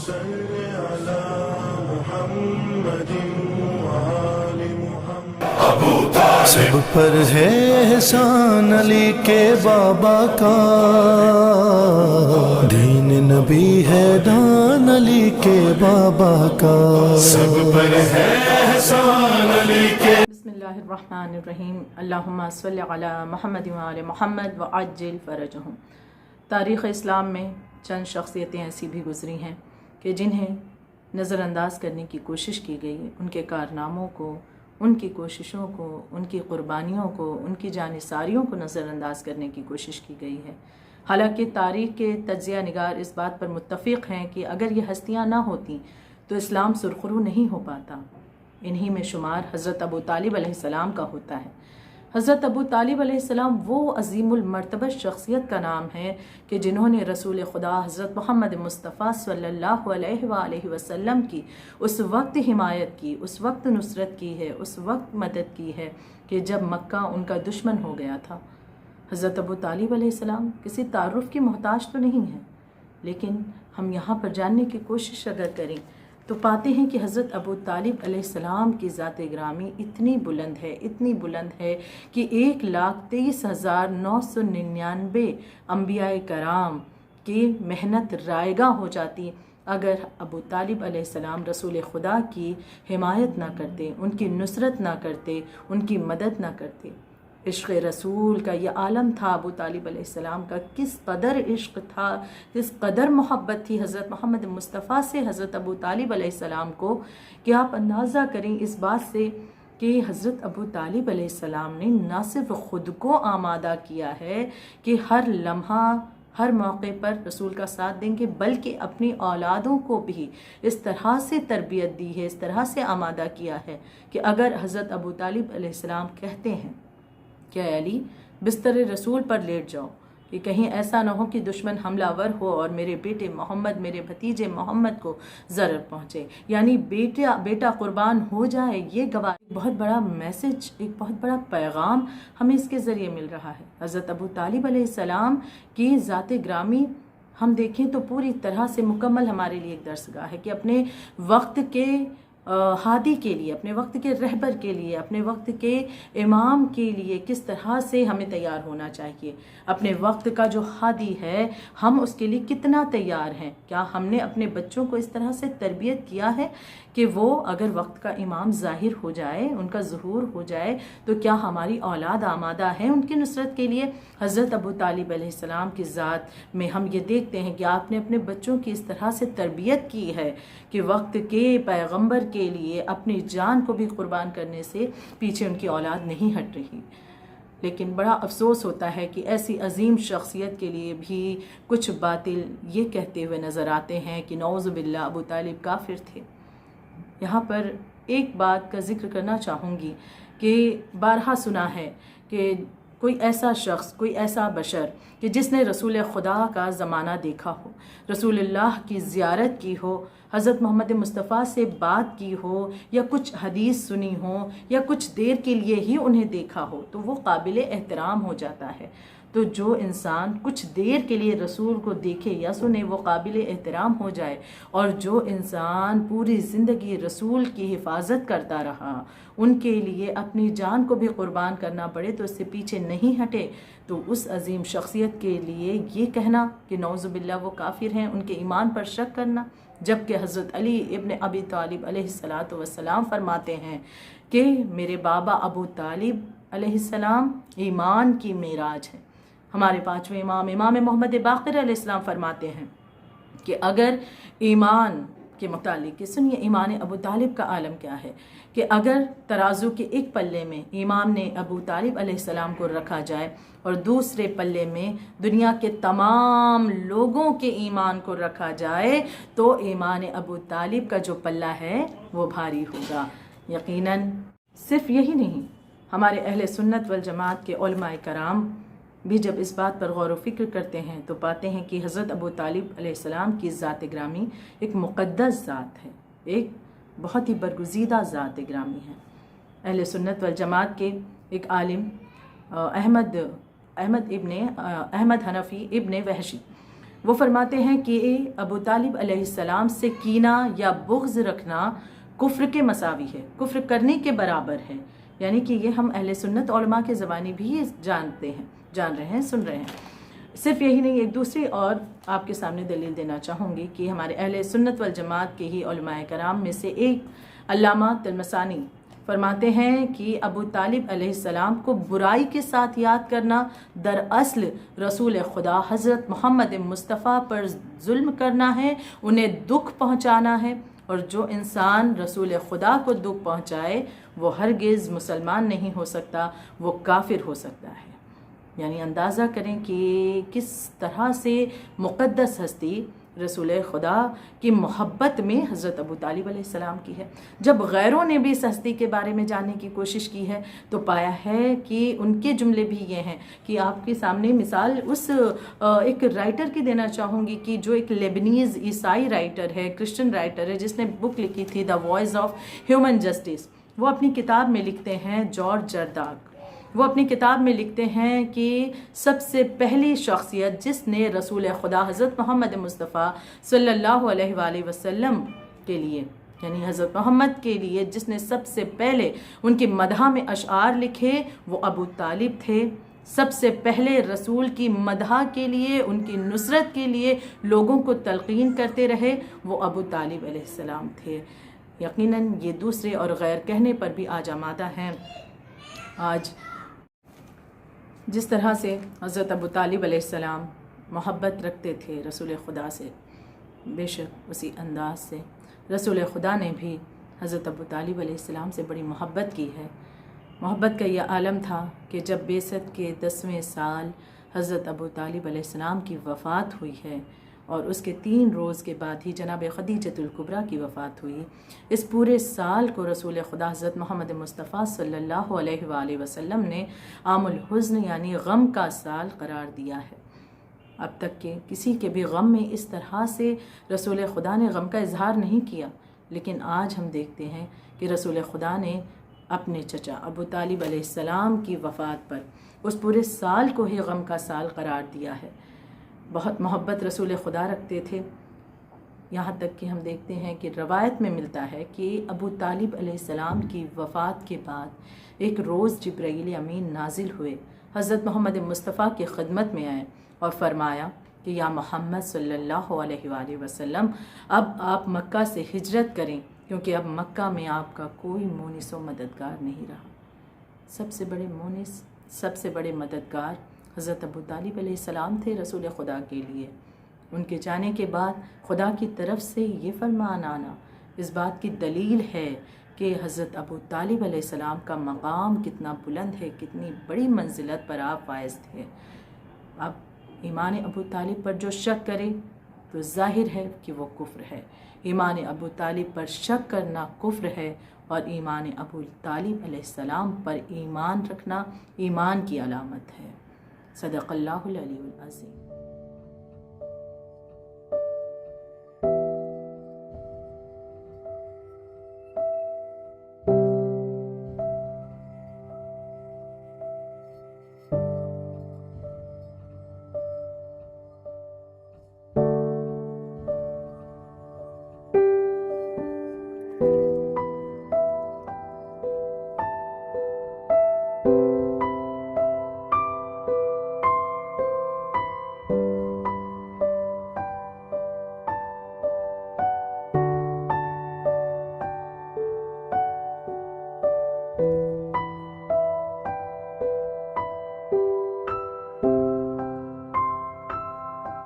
سب پر ہے احسان علی کے بابا کا، دین نبی ہے دان علی کے بابا کا، سب پر ہے احسان علی کے۔ بسم اللہ الرحمن الرحیم، اللہم صلی علی محمد وآل محمد وعجل فرجہم۔ تاریخ اسلام میں چند شخصیتیں ایسی بھی گزری ہیں کہ جنہیں نظر انداز کرنے کی کوشش کی گئی، ان کے کارناموں کو، ان کی کوششوں کو، ان کی قربانیوں کو، ان کی جانثاریوں کو نظر انداز کرنے کی کوشش کی گئی ہے۔ حالانکہ تاریخ کے تجزیہ نگار اس بات پر متفق ہیں کہ اگر یہ ہستیاں نہ ہوتیں تو اسلام سرخرو نہیں ہو پاتا۔ انہی میں شمار حضرت ابو طالب علیہ السلام کا ہوتا ہے۔ حضرت ابو طالب علیہ السلام وہ عظیم المرتبہ شخصیت کا نام ہے کہ جنہوں نے رسول خدا حضرت محمد مصطفیٰ صلی اللہ علیہ وآلہ وسلم کی اس وقت حمایت کی، اس وقت نصرت کی ہے، اس وقت مدد کی ہے کہ جب مکہ ان کا دشمن ہو گیا تھا۔ حضرت ابو طالب علیہ السلام کسی تعارف کی محتاج تو نہیں ہے، لیکن ہم یہاں پر جاننے کی کوشش اگر کریں تو پاتے ہیں کہ حضرت ابو طالب علیہ السلام کی ذات گرامی اتنی بلند ہے، اتنی بلند ہے کہ 1,23,999 انبیاء کرام کی محنت رائگاں ہو جاتی اگر ابو طالب علیہ السلام رسول خدا کی حمایت نہ کرتے، ان کی نصرت نہ کرتے، ان کی مدد نہ کرتے۔ عشق رسول کا یہ عالم تھا ابو طالب علیہ السلام کا، کس قدر عشق تھا، کس قدر محبت تھی حضرت محمد مصطفیٰ سے حضرت ابو طالب علیہ السلام کو کہ آپ اندازہ کریں اس بات سے کہ حضرت ابو طالب علیہ السلام نے نہ صرف خود کو آمادہ کیا ہے کہ ہر لمحہ ہر موقع پر رسول کا ساتھ دیں گے، بلکہ اپنی اولادوں کو بھی اس طرح سے تربیت دی ہے، اس طرح سے آمادہ کیا ہے کہ اگر حضرت ابو طالب علیہ السلام کہتے ہیں کہ اے علی بستر رسول پر لیٹ جاؤ کہ کہیں ایسا نہ ہو کہ دشمن حملہ ور ہو اور میرے بیٹے محمد، میرے بھتیجے محمد کو ضرر پہنچے، یعنی بیٹا قربان ہو جائے، یہ گواہ بہت بڑا میسج، ایک بہت بڑا پیغام ہمیں اس کے ذریعے مل رہا ہے۔ حضرت ابو طالب علیہ السلام کی ذات گرامی ہم دیکھیں تو پوری طرح سے مکمل ہمارے لیے ایک درسگاہ ہے کہ اپنے وقت کے ہادی کے لیے، اپنے وقت کے رہبر کے لیے، اپنے وقت کے امام کے لیے کس طرح سے ہمیں تیار ہونا چاہیے۔ اپنے وقت کا جو ہادی ہے ہم اس کے لیے کتنا تیار ہیں؟ کیا ہم نے اپنے بچوں کو اس طرح سے تربیت کیا ہے کہ وہ اگر وقت کا امام ظاہر ہو جائے، ان کا ظہور ہو جائے تو کیا ہماری اولاد آمادہ ہے ان کی نصرت کے لیے؟ حضرت ابو طالب علیہ السلام کی ذات میں ہم یہ دیکھتے ہیں کہ آپ نے اپنے بچوں کی اس طرح سے تربیت کی ہے کہ وقت کے پیغمبر کے لیے اپنی جان کو بھی قربان کرنے سے پیچھے ان کی اولاد نہیں ہٹ رہی۔ لیکن بڑا افسوس ہوتا ہے کہ ایسی عظیم شخصیت کے لیے بھی کچھ باطل یہ کہتے ہوئے نظر آتے ہیں کہ نعوذ باللہ ابو طالب کافر تھے۔ یہاں پر ایک بات کا ذکر کرنا چاہوں گی کہ بارہا سنا ہے کہ کوئی ایسا شخص، کوئی ایسا بشر کہ جس نے رسول خدا کا زمانہ دیکھا ہو، رسول اللہ کی زیارت کی ہو، حضرت محمد مصطفیٰ سے بات کی ہو یا کچھ حدیث سنی ہو یا کچھ دیر کے لیے ہی انہیں دیکھا ہو تو وہ قابل احترام ہو جاتا ہے۔ تو جو انسان کچھ دیر کے لیے رسول کو دیکھے یا سنے وہ قابل احترام ہو جائے، اور جو انسان پوری زندگی رسول کی حفاظت کرتا رہا، ان کے لیے اپنی جان کو بھی قربان کرنا پڑے تو اس سے پیچھے نہیں ہٹے، تو اس عظیم شخصیت کے لیے یہ کہنا کہ نعوذ باللہ وہ کافر ہیں، ان کے ایمان پر شک کرنا، جبکہ حضرت علی ابن ابی طالب علیہ السلام فرماتے ہیں کہ میرے بابا ابو طالب علیہ السلام ایمان کی معراج ہے۔ ہمارے پانچویں امام محمد باقر علیہ السلام فرماتے ہیں کہ اگر ایمان کے متعلق کہ سنیے ایمان ابو طالب کا عالم کیا ہے کہ اگر ترازو کے ایک پلے میں ایمان نے ابو طالب علیہ السلام کو رکھا جائے اور دوسرے پلے میں دنیا کے تمام لوگوں کے ایمان کو رکھا جائے تو ایمان ابو طالب کا جو پلہ ہے وہ بھاری ہوگا۔ یقیناً صرف یہی نہیں، ہمارے اہل سنت والجماعت کے علماء کرام بھی جب اس بات پر غور و فکر کرتے ہیں تو پاتے ہیں کہ حضرت ابو طالب علیہ السلام کی ذات گرامی ایک مقدس ذات ہے، ایک بہت ہی برگزیدہ ذات گرامی ہے۔ اہل سنت والجماعت کے ایک عالم احمد حنفی ابن وحشی وہ فرماتے ہیں کہ ابو طالب علیہ السلام سے کینہ یا بغض رکھنا کفر کے مساوی ہے، کفر کرنے کے برابر ہے. یعنی کہ یہ ہم اہل سنت علماء کے زبانی بھی جان رہے ہیں، سن رہے ہیں. صرف یہی نہیں، ایک دوسری اور آپ کے سامنے دلیل دینا چاہوں گی کہ ہمارے اہل سنت والجماعت کے ہی علماء کرام میں سے ایک علامہ تلمسانی فرماتے ہیں کہ ابو طالب علیہ السلام کو برائی کے ساتھ یاد کرنا دراصل رسول خدا حضرت محمد مصطفیٰ پر ظلم کرنا ہے، انہیں دکھ پہنچانا ہے، اور جو انسان رسول خدا کو دکھ پہنچائے وہ ہرگز مسلمان نہیں ہو سکتا، وہ کافر ہو سکتا ہے. یعنی اندازہ کریں کہ کس طرح سے مقدس ہستی رسول خدا کی محبت میں حضرت ابو طالب علیہ السلام کی ہے. جب غیروں نے بھی اس ہستی کے بارے میں جاننے کی کوشش کی ہے تو پایا ہے کہ ان کے جملے بھی یہ ہیں کہ آپ کے سامنے مثال اس ایک رائٹر کی دینا چاہوں گی کہ جو ایک لیبنیز عیسائی رائٹر ہے، کرسچن رائٹر ہے، جس نے بک لکھی تھی the voice of human justice. وہ اپنی کتاب میں لکھتے ہیں، جارج جرداق، وہ اپنی کتاب میں لکھتے ہیں کہ سب سے پہلی شخصیت جس نے رسول خدا حضرت محمد مصطفیٰ صلی اللہ علیہ وآلہ وسلم کے لیے، یعنی حضرت محمد کے لیے جس نے سب سے پہلے ان کی مدح میں اشعار لکھے وہ ابو طالب تھے. سب سے پہلے رسول کی مدح کے لیے، ان کی نصرت کے لیے لوگوں کو تلقین کرتے رہے وہ ابو طالب علیہ السلام تھے. یقیناً یہ دوسرے اور غیر کہنے پر بھی آج آمادہ ہیں. آج جس طرح سے حضرت ابو طالب علیہ السلام محبت رکھتے تھے رسول خدا سے، بے شک اسی انداز سے رسول خدا نے بھی حضرت ابو طالب علیہ السلام سے بڑی محبت کی ہے. محبت کا یہ عالم تھا کہ جب بعثت کے 10ویں سال حضرت ابو طالب علیہ السلام کی وفات ہوئی ہے اور اس کے 3 روز کے بعد ہی جناب خدیجۃ الکبریٰ کی وفات ہوئی، اس پورے سال کو رسول خدا حضرت محمد مصطفیٰ صلی اللہ علیہ وآلہ وسلم نے عام الحزن یعنی غم کا سال قرار دیا ہے. اب تک کہ کسی کے بھی غم میں اس طرح سے رسول خدا نے غم کا اظہار نہیں کیا، لیکن آج ہم دیکھتے ہیں کہ رسول خدا نے اپنے چچا ابو طالب علیہ السلام کی وفات پر اس پورے سال کو ہی غم کا سال قرار دیا ہے. بہت محبت رسول خدا رکھتے تھے، یہاں تک کہ ہم دیکھتے ہیں کہ روایت میں ملتا ہے کہ ابو طالب علیہ السلام کی وفات کے بعد ایک روز جبرائیل امین نازل ہوئے، حضرت محمد مصطفیٰ کی خدمت میں آئے اور فرمایا کہ یا محمد صلی اللہ علیہ وآلہ وسلم، اب آپ مکہ سے ہجرت کریں کیونکہ اب مکہ میں آپ کا کوئی مونس و مددگار نہیں رہا. سب سے بڑے مونس، سب سے بڑے مددگار حضرت ابو طالب علیہ السلام تھے رسول خدا کے لیے. ان کے جانے کے بعد خدا کی طرف سے یہ فرمان آنا اس بات کی دلیل ہے کہ حضرت ابو طالب علیہ السلام کا مقام کتنا بلند ہے، کتنی بڑی منزلت پر آپ فائز تھے. اب ایمان ابو طالب پر جو شک کرے تو ظاہر ہے کہ وہ کفر ہے. ایمان ابو طالب پر شک کرنا کفر ہے، اور ایمان ابو طالب علیہ السلام پر ایمان رکھنا ایمان کی علامت ہے. صدق اللہ العلی العظیم.